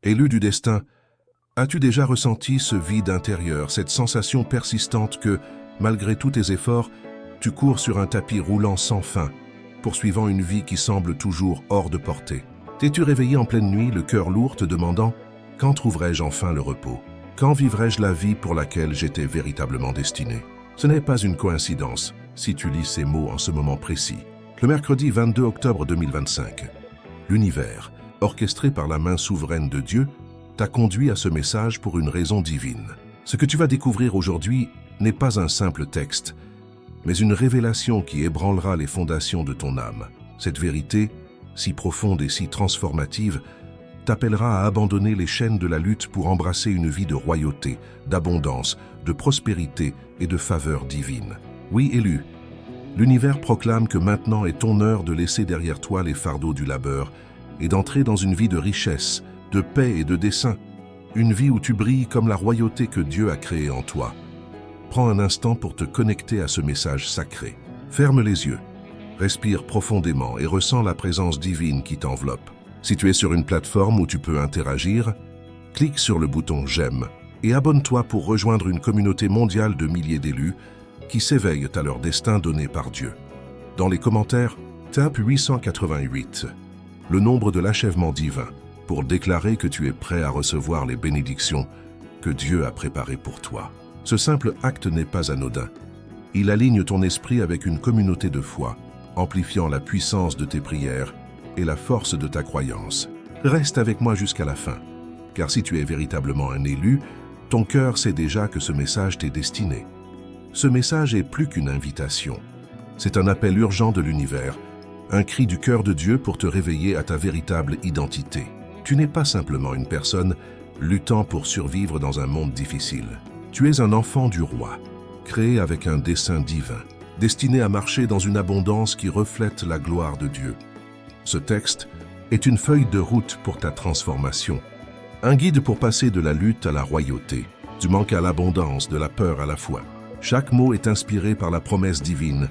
Élu du destin, as-tu déjà ressenti ce vide intérieur, cette sensation persistante que, malgré tous tes efforts, tu cours sur un tapis roulant sans fin, poursuivant une vie qui semble toujours hors de portée? T'es-tu réveillé en pleine nuit, le cœur lourd, te demandant « Quand trouverai-je enfin le repos? Quand vivrai-je la vie pour laquelle j'étais véritablement destiné ?» Ce n'est pas une coïncidence si tu lis ces mots en ce moment précis. Le mercredi 22 octobre 2025, l'univers, orchestré par la main souveraine de Dieu, t'a conduit à ce message pour une raison divine. Ce que tu vas découvrir aujourd'hui n'est pas un simple texte, mais une révélation qui ébranlera les fondations de ton âme. Cette vérité, si profonde et si transformative, t'appellera à abandonner les chaînes de la lutte pour embrasser une vie de royauté, d'abondance, de prospérité et de faveur divine. Oui, élu, l'univers proclame que maintenant est ton heure de laisser derrière toi les fardeaux du labeur et d'entrer dans une vie de richesse, de paix et de dessein, une vie où tu brilles comme la royauté que Dieu a créée en toi. Prends un instant pour te connecter à ce message sacré. Ferme les yeux, respire profondément et ressens la présence divine qui t'enveloppe. Si tu es sur une plateforme où tu peux interagir, clique sur le bouton « J'aime » et abonne-toi pour rejoindre une communauté mondiale de milliers d'élus qui s'éveillent à leur destin donné par Dieu. Dans les commentaires, tape 888, le nombre de l'achèvement divin, pour déclarer que tu es prêt à recevoir les bénédictions que Dieu a préparées pour toi. Ce simple acte n'est pas anodin. Il aligne ton esprit avec une communauté de foi, amplifiant la puissance de tes prières et la force de ta croyance. Reste avec moi jusqu'à la fin, car si tu es véritablement un élu, ton cœur sait déjà que ce message t'est destiné. Ce message est plus qu'une invitation. C'est un appel urgent de l'univers, un cri du cœur de Dieu pour te réveiller à ta véritable identité. Tu n'es pas simplement une personne luttant pour survivre dans un monde difficile. Tu es un enfant du roi, créé avec un dessein divin, destiné à marcher dans une abondance qui reflète la gloire de Dieu. Ce texte est une feuille de route pour ta transformation, un guide pour passer de la lutte à la royauté, du manque à l'abondance, de la peur à la foi. Chaque mot est inspiré par la promesse divine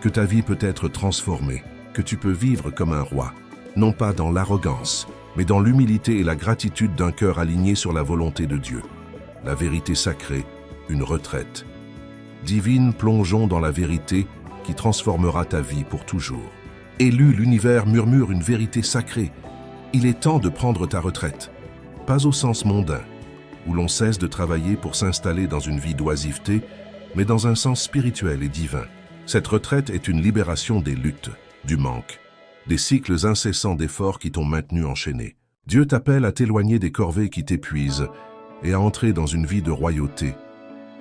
que ta vie peut être transformée, que tu peux vivre comme un roi, non pas dans l'arrogance, mais dans l'humilité et la gratitude d'un cœur aligné sur la volonté de Dieu. La vérité sacrée, une retraite. Divine, plongeons dans la vérité qui transformera ta vie pour toujours. Élu, l'univers murmure une vérité sacrée. Il est temps de prendre ta retraite. Pas au sens mondain, où l'on cesse de travailler pour s'installer dans une vie d'oisiveté, mais dans un sens spirituel et divin. Cette retraite est une libération des luttes, du manque, des cycles incessants d'efforts qui t'ont maintenu enchaîné. Dieu t'appelle à t'éloigner des corvées qui t'épuisent et à entrer dans une vie de royauté,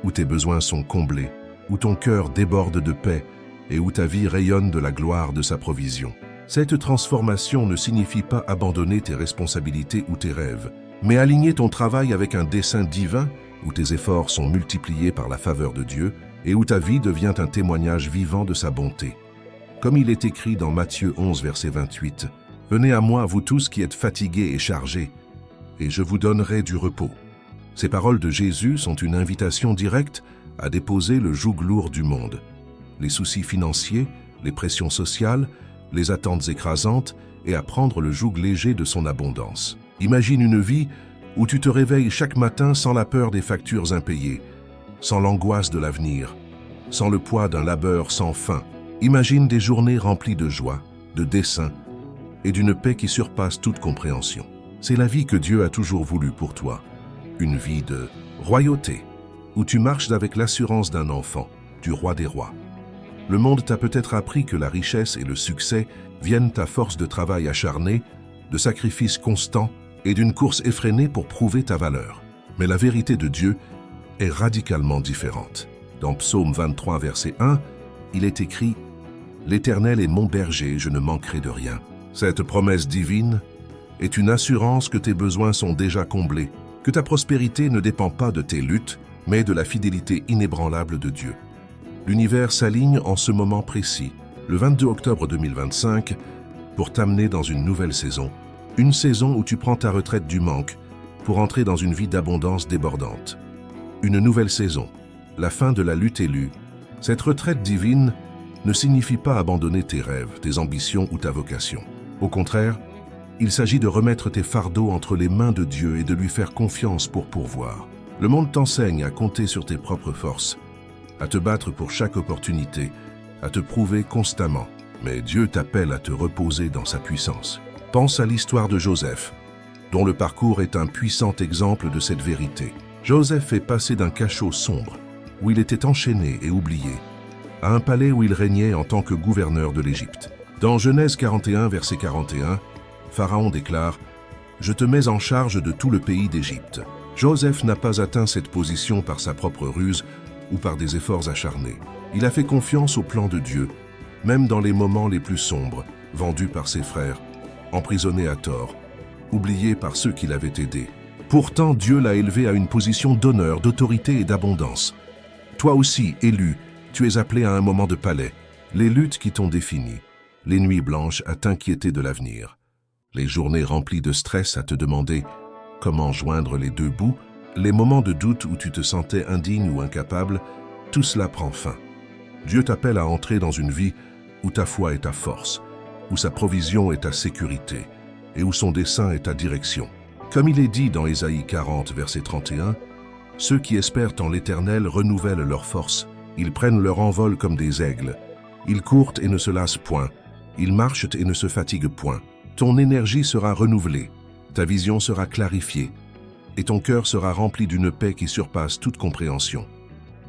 où tes besoins sont comblés, où ton cœur déborde de paix et où ta vie rayonne de la gloire de sa provision. Cette transformation ne signifie pas abandonner tes responsabilités ou tes rêves, mais aligner ton travail avec un dessein divin où tes efforts sont multipliés par la faveur de Dieu et où ta vie devient un témoignage vivant de sa bonté. Comme il est écrit dans Matthieu 11, verset 28, « Venez à moi, vous tous qui êtes fatigués et chargés, et je vous donnerai du repos. » Ces paroles de Jésus sont une invitation directe à déposer le joug lourd du monde. Les soucis financiers, les pressions sociales, les attentes écrasantes et à prendre le joug léger de son abondance. Imagine une vie où tu te réveilles chaque matin sans la peur des factures impayées, sans l'angoisse de l'avenir, sans le poids d'un labeur sans fin. Imagine des journées remplies de joie, de dessein et d'une paix qui surpasse toute compréhension. C'est la vie que Dieu a toujours voulu pour toi. Une vie de royauté, où tu marches avec l'assurance d'un enfant, du roi des rois. Le monde t'a peut-être appris que la richesse et le succès viennent à force de travail acharné, de sacrifices constants et d'une course effrénée pour prouver ta valeur. Mais la vérité de Dieu est radicalement différente. Dans Psaume 23, verset 1, il est écrit « L'Éternel est mon berger, je ne manquerai de rien ». Cette promesse divine est une assurance que tes besoins sont déjà comblés, que ta prospérité ne dépend pas de tes luttes, mais de la fidélité inébranlable de Dieu. L'univers s'aligne en ce moment précis, le 22 octobre 2025, pour t'amener dans une nouvelle saison. Une saison où tu prends ta retraite du manque pour entrer dans une vie d'abondance débordante. Une nouvelle saison, la fin de la lutte élue. Cette retraite divine ne signifie pas abandonner tes rêves, tes ambitions ou ta vocation. Au contraire, Il s'agit de remettre tes fardeaux entre les mains de Dieu et de lui faire confiance pour pourvoir. Le monde t'enseigne à compter sur tes propres forces, à te battre pour chaque opportunité, à te prouver constamment. Mais Dieu t'appelle à te reposer dans sa puissance. Pense à l'histoire de Joseph, dont le parcours est un puissant exemple de cette vérité. Joseph est passé d'un cachot sombre, où il était enchaîné et oublié, à un palais où il régnait en tant que gouverneur de l'Égypte. Dans Genèse 41, verset 41, Pharaon déclare « Je te mets en charge de tout le pays d'Égypte ». Joseph n'a pas atteint cette position par sa propre ruse ou par des efforts acharnés. Il a fait confiance au plan de Dieu, même dans les moments les plus sombres, vendu par ses frères, emprisonné à tort, oublié par ceux qui l'avaient aidé. Pourtant, Dieu l'a élevé à une position d'honneur, d'autorité et d'abondance. Toi aussi, élu, tu es appelé à un moment de palais, les luttes qui t'ont défini, les nuits blanches à t'inquiéter de l'avenir, les journées remplies de stress à te demander comment joindre les deux bouts, les moments de doute où tu te sentais indigne ou incapable, tout cela prend fin. Dieu t'appelle à entrer dans une vie où ta foi est ta force, où sa provision est ta sécurité et où son dessein est ta direction. Comme il est dit dans Ésaïe 40, verset 31, « Ceux qui espèrent en l'Éternel renouvellent leurs forces, ils prennent leur envol comme des aigles, ils courent et ne se lassent point, ils marchent et ne se fatiguent point. Ton énergie sera renouvelée, ta vision sera clarifiée, et ton cœur sera rempli d'une paix qui surpasse toute compréhension. »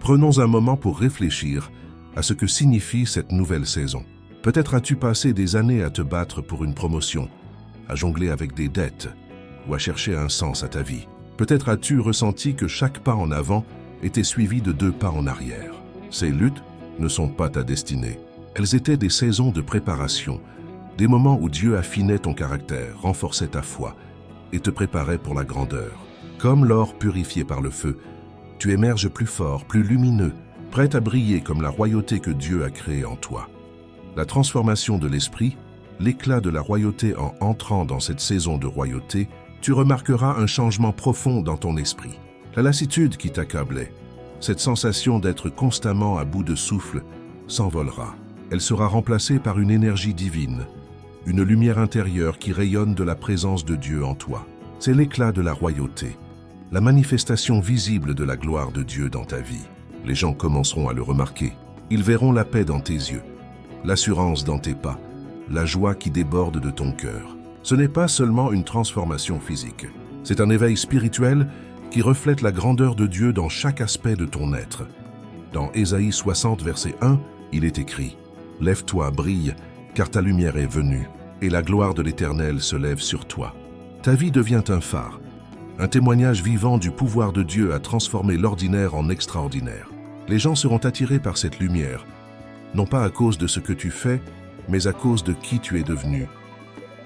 Prenons un moment pour réfléchir à ce que signifie cette nouvelle saison. Peut-être as-tu passé des années à te battre pour une promotion, à jongler avec des dettes ou à chercher un sens à ta vie. Peut-être as-tu ressenti que chaque pas en avant était suivi de 2 pas en arrière. Ces luttes ne sont pas ta destinée. Elles étaient des saisons de préparation, des moments où Dieu affinait ton caractère, renforçait ta foi et te préparait pour la grandeur. Comme l'or purifié par le feu, tu émerges plus fort, plus lumineux, prêt à briller comme la royauté que Dieu a créée en toi. La transformation de l'esprit, l'éclat de la royauté en entrant dans cette saison de royauté, tu remarqueras un changement profond dans ton esprit. La lassitude qui t'accablait, cette sensation d'être constamment à bout de souffle, s'envolera. Elle sera remplacée par une énergie divine, une lumière intérieure qui rayonne de la présence de Dieu en toi. C'est l'éclat de la royauté, la manifestation visible de la gloire de Dieu dans ta vie. Les gens commenceront à le remarquer. Ils verront la paix dans tes yeux, l'assurance dans tes pas, la joie qui déborde de ton cœur. Ce n'est pas seulement une transformation physique. C'est un éveil spirituel qui reflète la grandeur de Dieu dans chaque aspect de ton être. Dans Ésaïe 60, verset 1, il est écrit « Lève-toi, brille, car ta lumière est venue, et la gloire de l'Éternel se lève sur toi. » Ta vie devient un phare, un témoignage vivant du pouvoir de Dieu à transformer l'ordinaire en extraordinaire. Les gens seront attirés par cette lumière, non pas à cause de ce que tu fais, mais à cause de qui tu es devenu.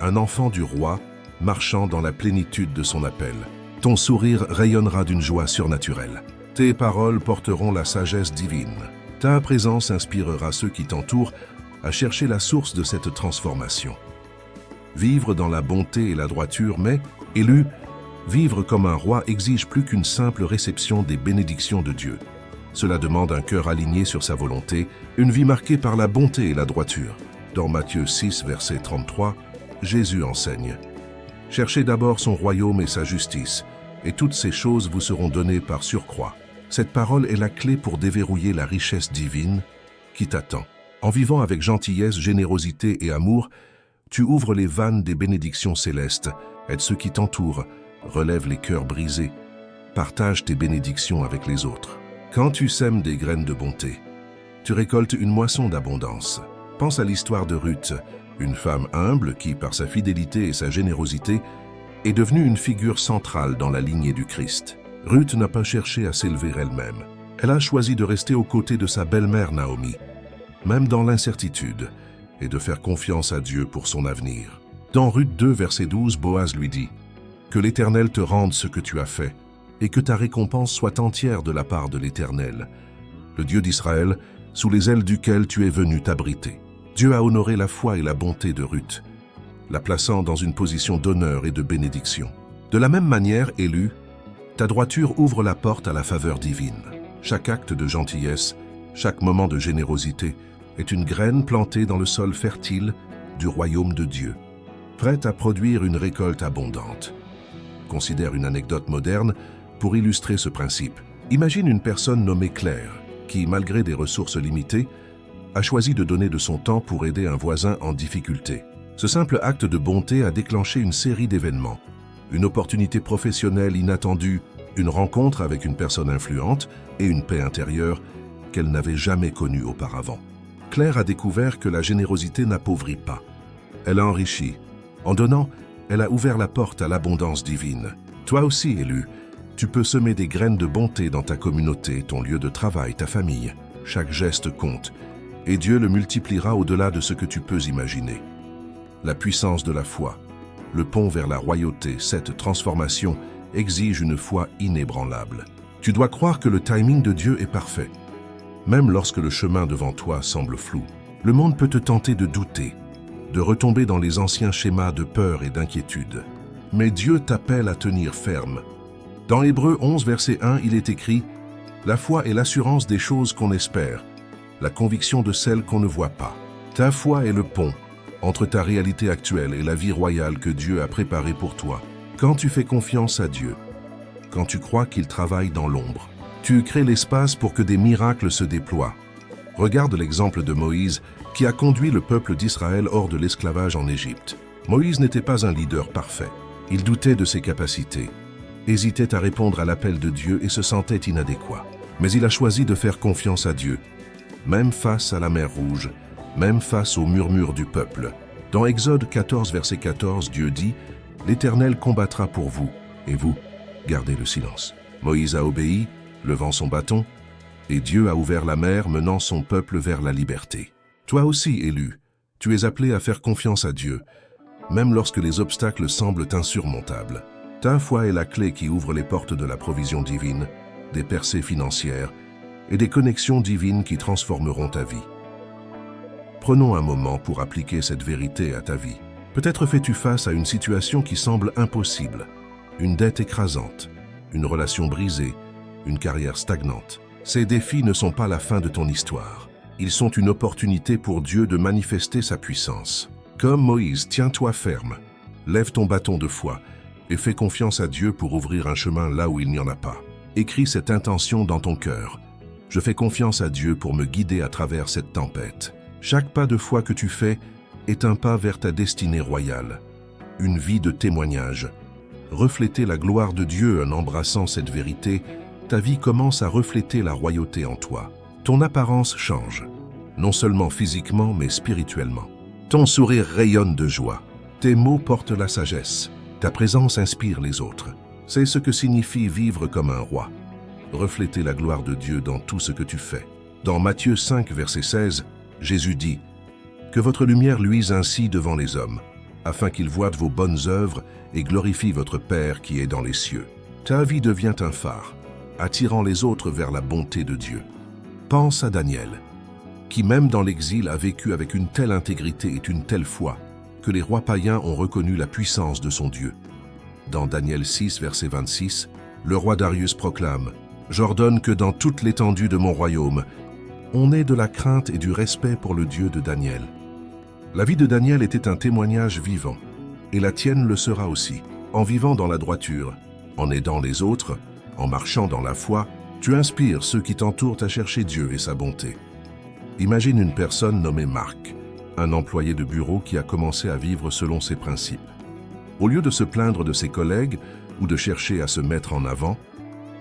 Un enfant du roi, marchant dans la plénitude de son appel. Ton sourire rayonnera d'une joie surnaturelle. Tes paroles porteront la sagesse divine. Ta présence inspirera ceux qui t'entourent à chercher la source de cette transformation. Vivre dans la bonté et la droiture, mais, élu, vivre comme un roi exige plus qu'une simple réception des bénédictions de Dieu. Cela demande un cœur aligné sur sa volonté, une vie marquée par la bonté et la droiture. Dans Matthieu 6, verset 33, Jésus enseigne « Cherchez d'abord son royaume et sa justice, et toutes ces choses vous seront données par surcroît. » Cette parole est la clé pour déverrouiller la richesse divine qui t'attend. En vivant avec gentillesse, générosité et amour, tu ouvres les vannes des bénédictions célestes, aide ceux qui t'entourent, relève les cœurs brisés, partage tes bénédictions avec les autres. Quand tu sèmes des graines de bonté, tu récoltes une moisson d'abondance. Pense à l'histoire de Ruth, une femme humble qui, par sa fidélité et sa générosité, est devenue une figure centrale dans la lignée du Christ. Ruth n'a pas cherché à s'élever elle-même. Elle a choisi de rester aux côtés de sa belle-mère Naomi, même dans l'incertitude, et de faire confiance à Dieu pour son avenir. Dans Ruth 2, verset 12, Boaz lui dit « Que l'Éternel te rende ce que tu as fait, et que ta récompense soit entière de la part de l'Éternel, le Dieu d'Israël, sous les ailes duquel tu es venu t'abriter. » Dieu a honoré la foi et la bonté de Ruth, la plaçant dans une position d'honneur et de bénédiction. De la même manière, élu, ta droiture ouvre la porte à la faveur divine. Chaque acte de gentillesse, chaque moment de générosité est une graine plantée dans le sol fertile du royaume de Dieu. prête à produire une récolte abondante. Considère une anecdote moderne pour illustrer ce principe. Imagine une personne nommée Claire qui, malgré des ressources limitées, a choisi de donner de son temps pour aider un voisin en difficulté. Ce simple acte de bonté a déclenché une série d'événements. Une opportunité professionnelle inattendue, une rencontre avec une personne influente et une paix intérieure qu'elle n'avait jamais connue auparavant. Claire a découvert que la générosité n'appauvrit pas. Elle a enrichi. En donnant, elle a ouvert la porte à l'abondance divine. Toi aussi, élu, tu peux semer des graines de bonté dans ta communauté, ton lieu de travail, ta famille. Chaque geste compte, et Dieu le multipliera au-delà de ce que tu peux imaginer. La puissance de la foi, le pont vers la royauté, cette transformation exige une foi inébranlable. Tu dois croire que le timing de Dieu est parfait. Même lorsque le chemin devant toi semble flou, le monde peut te tenter de douter, de retomber dans les anciens schémas de peur et d'inquiétude. Mais Dieu t'appelle à tenir ferme. Dans Hébreux 11, verset 1, il est écrit « La foi est l'assurance des choses qu'on espère, la conviction de celles qu'on ne voit pas. » Ta foi est le pont entre ta réalité actuelle et la vie royale que Dieu a préparée pour toi. Quand tu fais confiance à Dieu, quand tu crois qu'il travaille dans l'ombre, tu crées l'espace pour que des miracles se déploient. Regarde l'exemple de Moïse qui a conduit le peuple d'Israël hors de l'esclavage en Égypte. Moïse n'était pas un leader parfait. Il doutait de ses capacités, hésitait à répondre à l'appel de Dieu et se sentait inadéquat. Mais il a choisi de faire confiance à Dieu, même face à la mer Rouge, même face aux murmures du peuple. Dans Exode 14, verset 14, Dieu dit « L'Éternel combattra pour vous, et vous, gardez le silence. » Moïse a obéi, levant son bâton, et Dieu a ouvert la mer, menant son peuple vers la liberté. Toi aussi, élu, tu es appelé à faire confiance à Dieu, même lorsque les obstacles semblent insurmontables. Ta foi est la clé qui ouvre les portes de la provision divine, des percées financières et des connexions divines qui transformeront ta vie. Prenons un moment pour appliquer cette vérité à ta vie. Peut-être fais-tu face à une situation qui semble impossible, une dette écrasante, une relation brisée, une carrière stagnante. Ces défis ne sont pas la fin de ton histoire. Ils sont une opportunité pour Dieu de manifester sa puissance. Comme Moïse, tiens-toi ferme, lève ton bâton de foi et fais confiance à Dieu pour ouvrir un chemin là où il n'y en a pas. Écris cette intention dans ton cœur. Je fais confiance à Dieu pour me guider à travers cette tempête. Chaque pas de foi que tu fais est un pas vers ta destinée royale. Une vie de témoignage. Refléter la gloire de Dieu en embrassant cette vérité, ta vie commence à refléter la royauté en toi. Ton apparence change, non seulement physiquement mais spirituellement. Ton sourire rayonne de joie. Tes mots portent la sagesse. Ta présence inspire les autres. C'est ce que signifie vivre comme un roi. Refléter la gloire de Dieu dans tout ce que tu fais. Dans Matthieu 5, verset 16, Jésus dit « Que votre lumière luise ainsi devant les hommes, afin qu'ils voient vos bonnes œuvres et glorifient votre Père qui est dans les cieux. » Ta vie devient un phare, attirant les autres vers la bonté de Dieu. Pense à Daniel, qui même dans l'exil a vécu avec une telle intégrité et une telle foi que les rois païens ont reconnu la puissance de son Dieu. Dans Daniel 6, verset 26, le roi Darius proclame « J'ordonne que dans toute l'étendue de mon royaume, on ait de la crainte et du respect pour le Dieu de Daniel. » La vie de Daniel était un témoignage vivant, et la tienne le sera aussi. En vivant dans la droiture, en aidant les autres, en marchant dans la foi, tu inspires ceux qui t'entourent à chercher Dieu et sa bonté. Imagine une personne nommée Marc, un employé de bureau qui a commencé à vivre selon ses principes. Au lieu de se plaindre de ses collègues ou de chercher à se mettre en avant,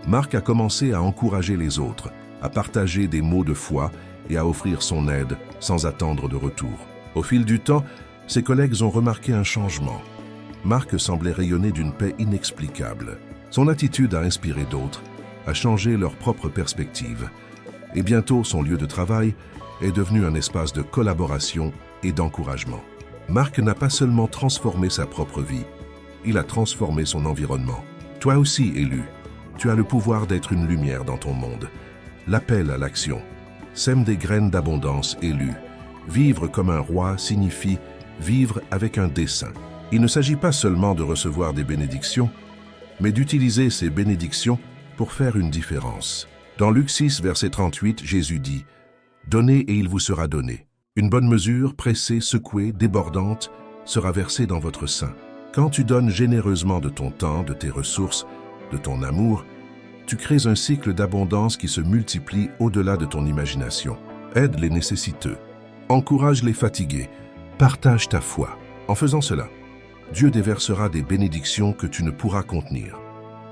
Marc a commencé à encourager les autres, à partager des mots de foi et à offrir son aide sans attendre de retour. Au fil du temps, ses collègues ont remarqué un changement. Marc semblait rayonner d'une paix inexplicable. Son attitude a inspiré d'autres, a changé leur propre perspective. Et bientôt, son lieu de travail est devenu un espace de collaboration et d'encouragement. Marc n'a pas seulement transformé sa propre vie, il a transformé son environnement. Toi aussi, élu, tu as le pouvoir d'être une lumière dans ton monde. L'appel à l'action. Sème des graines d'abondance, élu. Vivre comme un roi signifie vivre avec un dessein. Il ne s'agit pas seulement de recevoir des bénédictions, mais d'utiliser ces bénédictions pour faire une différence. Dans Luc 6, verset 38, Jésus dit « Donnez et il vous sera donné. Une bonne mesure, pressée, secouée, débordante, sera versé dans votre sein. Quand tu donnes généreusement de ton temps, de tes ressources, de ton amour, tu crées un cycle d'abondance qui se multiplie au-delà de ton imagination. Aide les nécessiteux, encourage les fatigués, partage ta foi. En faisant cela, Dieu déversera des bénédictions que tu ne pourras contenir.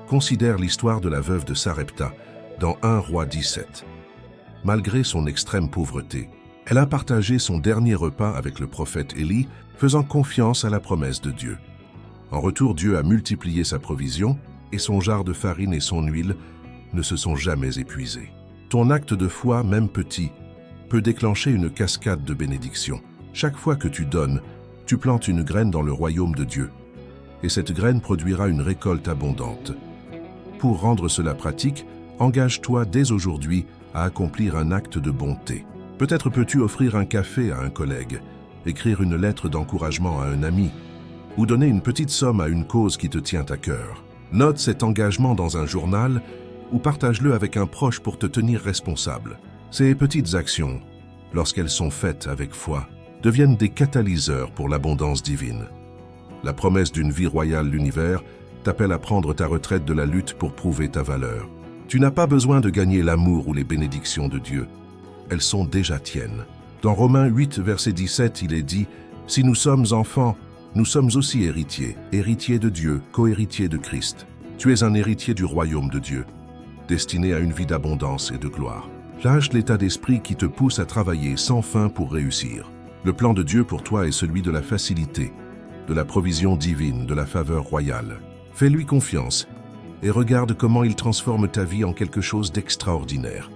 Considère l'histoire de la veuve de Sarepta dans 1 Roi 17. Malgré son extrême pauvreté, elle a partagé son dernier repas avec le prophète Élie, faisant confiance à la promesse de Dieu. En retour, Dieu a multiplié sa provision et son jarre de farine et son huile ne se sont jamais épuisés. Ton acte de foi, même petit, peut déclencher une cascade de bénédictions. Chaque fois que tu donnes, tu plantes une graine dans le royaume de Dieu, et cette graine produira une récolte abondante. Pour rendre cela pratique, engage-toi dès aujourd'hui à accomplir un acte de bonté. Peut-être peux-tu offrir un café à un collègue, écrire une lettre d'encouragement à un ami, ou donner une petite somme à une cause qui te tient à cœur. Note cet engagement dans un journal ou partage-le avec un proche pour te tenir responsable. Ces petites actions, lorsqu'elles sont faites avec foi, deviennent des catalyseurs pour l'abondance divine. La promesse d'une vie royale l'univers t'appelle à prendre ta retraite de la lutte pour prouver ta valeur. Tu n'as pas besoin de gagner l'amour ou les bénédictions de Dieu. Elles sont déjà tiennes. Dans Romains 8, verset 17, il est dit « Si nous sommes enfants, nous sommes aussi héritiers, héritiers de Dieu, co-héritiers de Christ. Tu es un héritier du royaume de Dieu, destiné à une vie d'abondance et de gloire. » Lâche l'état d'esprit qui te pousse à travailler sans fin pour réussir. Le plan de Dieu pour toi est celui de la facilité, de la provision divine, de la faveur royale. Fais-lui confiance et regarde comment il transforme ta vie en quelque chose d'extraordinaire.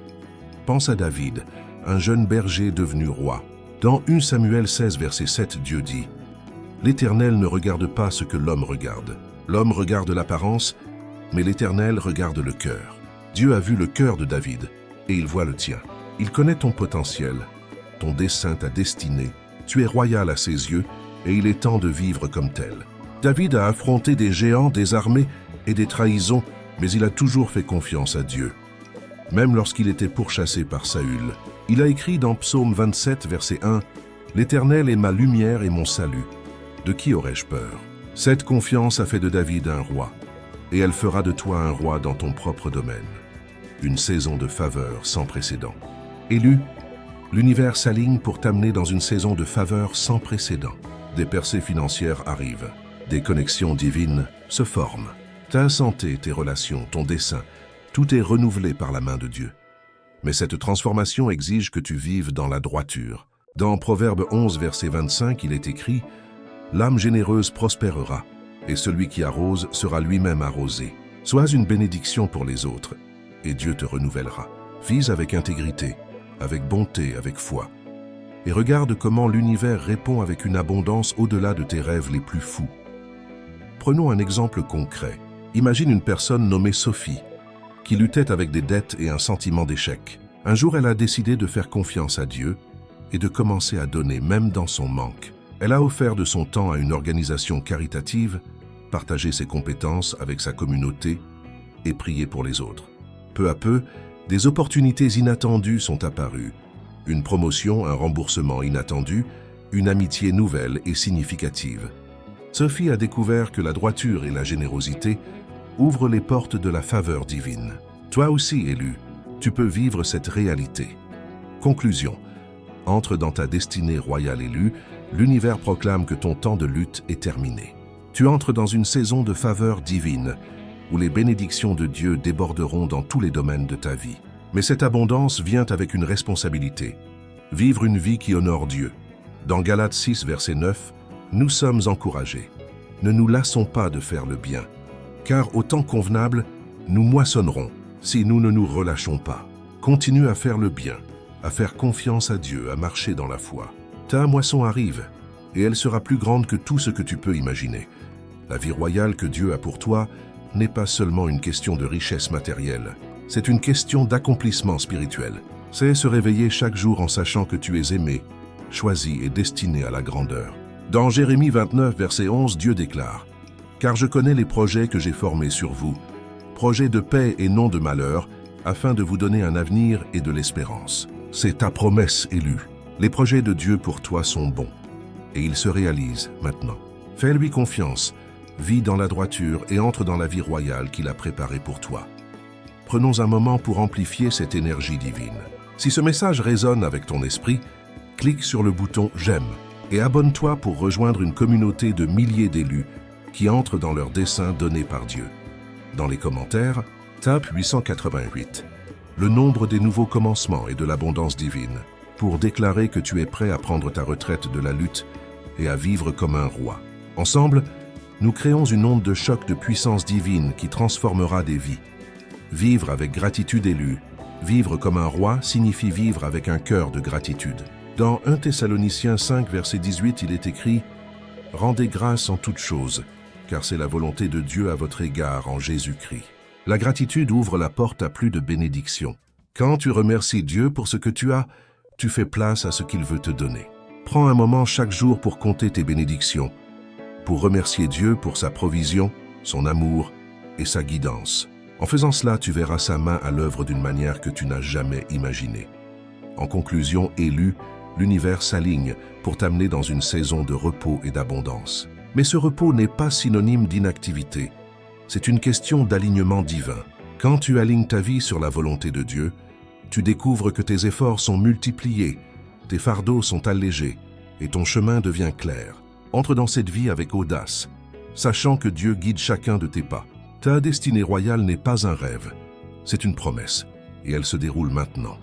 Pense à David, un jeune berger devenu roi. Dans 1 Samuel 16, verset 7, Dieu dit « L'Éternel ne regarde pas ce que l'homme regarde. L'homme regarde l'apparence, mais l'Éternel regarde le cœur. » Dieu a vu le cœur de David, et il voit le tien. Il connaît ton potentiel, ton dessein, ta destinée. Tu es royal à ses yeux, et il est temps de vivre comme tel. David a affronté des géants, des armées et des trahisons, mais il a toujours fait confiance à Dieu. Même lorsqu'il était pourchassé par Saül, il a écrit dans Psaume 27, verset 1, « L'Éternel est ma lumière et mon salut. De qui aurais-je peur ?» Cette confiance a fait de David un roi, et elle fera de toi un roi dans ton propre domaine. Une saison de faveur sans précédent. Élu, l'univers s'aligne pour t'amener dans une saison de faveur sans précédent. Des percées financières arrivent, des connexions divines se forment. Ta santé, tes relations, ton dessein, tout est renouvelé par la main de Dieu. Mais cette transformation exige que tu vives dans la droiture. Dans Proverbe 11, verset 25, il est écrit « L'âme généreuse prospérera, et celui qui arrose sera lui-même arrosé. Sois une bénédiction pour les autres, et Dieu te renouvellera. Vise avec intégrité, avec bonté, avec foi. Et regarde comment l'univers répond avec une abondance au-delà de tes rêves les plus fous. Prenons un exemple concret. Imagine une personne nommée Sophie, qui luttait avec des dettes et un sentiment d'échec. Un jour, elle a décidé de faire confiance à Dieu et de commencer à donner, même dans son manque. Elle a offert de son temps à une organisation caritative, partagé ses compétences avec sa communauté et prié pour les autres. Peu à peu, des opportunités inattendues sont apparues. Une promotion, un remboursement inattendu, une amitié nouvelle et significative. Sophie a découvert que la droiture et la générosité ouvrent les portes de la faveur divine. Toi aussi, élu, tu peux vivre cette réalité. Conclusion. Entre dans ta destinée royale élue, l'univers proclame que ton temps de lutte est terminé. Tu entres dans une saison de faveur divine, où les bénédictions de Dieu déborderont dans tous les domaines de ta vie. Mais cette abondance vient avec une responsabilité. Vivre une vie qui honore Dieu. Dans Galates 6, verset 9, nous sommes encouragés. Ne nous lassons pas de faire le bien, car au temps convenable, nous moissonnerons si nous ne nous relâchons pas. Continue à faire le bien, à faire confiance à Dieu, à marcher dans la foi. Ta moisson arrive, et elle sera plus grande que tout ce que tu peux imaginer. La vie royale que Dieu a pour toi n'est pas seulement une question de richesse matérielle, c'est une question d'accomplissement spirituel. C'est se réveiller chaque jour en sachant que tu es aimé, choisi et destiné à la grandeur. Dans Jérémie 29, verset 11, Dieu déclare « Car je connais les projets que j'ai formés sur vous, projets de paix et non de malheur, afin de vous donner un avenir et de l'espérance. » C'est ta promesse élue. Les projets de Dieu pour toi sont bons. et il se réalise maintenant. Fais-lui confiance, vis dans la droiture et entre dans la vie royale qu'il a préparée pour toi. Prenons un moment pour amplifier cette énergie divine. Si ce message résonne avec ton esprit, clique sur le bouton « J'aime » et abonne-toi pour rejoindre une communauté de milliers d'élus qui entrent dans leur dessein donné par Dieu. Dans les commentaires, tape 888, le nombre des nouveaux commencements et de l'abondance divine, pour déclarer que tu es prêt à prendre ta retraite de la lutte et à vivre comme un roi. Ensemble, nous créons une onde de choc de puissance divine qui transformera des vies. Vivre avec gratitude élue, vivre comme un roi signifie vivre avec un cœur de gratitude. Dans 1 Thessaloniciens 5, verset 18, il est écrit « Rendez grâce en toutes choses, car c'est la volonté de Dieu à votre égard en Jésus-Christ. » La gratitude ouvre la porte à plus de bénédictions. Quand tu remercies Dieu pour ce que tu as, tu fais place à ce qu'il veut te donner. Prends un moment chaque jour pour compter tes bénédictions, pour remercier Dieu pour sa provision, son amour et sa guidance. En faisant cela, tu verras sa main à l'œuvre d'une manière que tu n'as jamais imaginée. En conclusion, élu, l'univers s'aligne pour t'amener dans une saison de repos et d'abondance. Mais ce repos n'est pas synonyme d'inactivité. C'est une question d'alignement divin. Quand tu alignes ta vie sur la volonté de Dieu, tu découvres que tes efforts sont multipliés, tes fardeaux sont allégés et ton chemin devient clair. Entre dans cette vie avec audace, sachant que Dieu guide chacun de tes pas. Ta destinée royale n'est pas un rêve, c'est une promesse et elle se déroule maintenant.